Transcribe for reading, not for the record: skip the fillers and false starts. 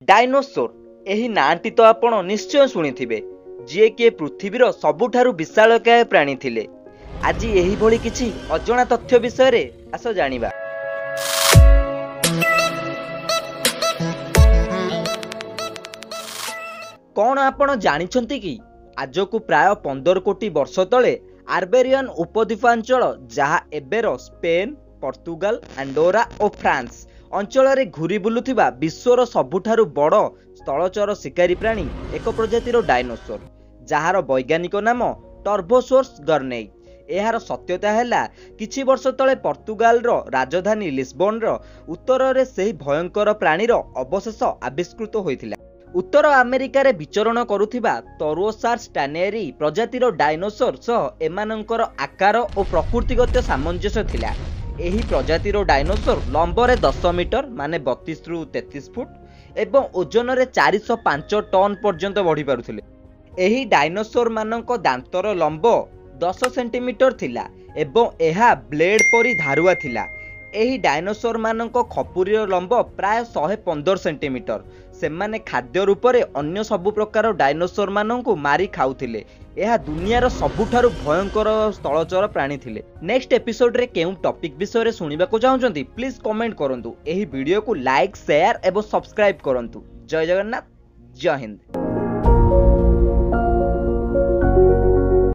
Dinosaur एही नांटी तो आपण निश्चय शुणिथिबे जे कि पृथ्वीर सबुठारु विशालकाय प्राणी थिले। आज एही भली किछि अजଣା तथ्य विषय रे आस जानिबा। कौन आपण जानिछंती कि आज को प्राय 15 कोटी वर्ष तले आर्बेरियन उपद्वीपांचल जहा एबेर स्पेन, पर्तुगाल, एंडोरा और फ्रांस अंचल रे घूरी बुलुथिबा विश्वर सबुठारु बड़ स्थलचर शिकारी प्राणी एक प्रजातिर डायनोसोर जार वैज्ञानिक नाम टर्बोसोर्स गर्नेई। एहार सत्यता हैला किछि वर्ष तले पर्तुगाल रो राजधानी लिस्बन रो उत्तर रे सेही भयंकर प्राणीर अवशेष आविष्कृत होइथिला। उत्तर अमेरिका रे विचरण करुथिबा तोरोसार्स टानेरी प्रजातिर डायनोसोर सह एमानंकर आकार और प्रकृतिगत सामंजस्य थिला। एही प्रजातिर डायनोसोर लंबरे 10 मीटर माने 32 रु 33 फुट एवं ओजन रे 405 टन पर्यंत बढ़ी पारुथिले। एही डायनोसोर मानक दांतर लंब 10 सेंटीमीटर थिला एवं एहा ब्लेड परी धारुआ थिला। एही डायनोसोर मानक खपुरीर लंब प्राय 115 सेंटीमीटर। सेमाने खाद्य रूप में अन्य सबु प्रकार डायनोसोर मानकु मारी खाउथिले। एहा दुनियार सबुठारु भयंकर स्थलचर प्राणी थिले। नेक्स्ट एपिसोड रे केउ टॉपिक विषय रे सुनिबा को चाहउछंती प्लीज कमेंट करंतु। एही वीडियो को लाइक शेयर एवं सब्सक्राइब करंतु। जय जगन्नाथ, जय हिंद।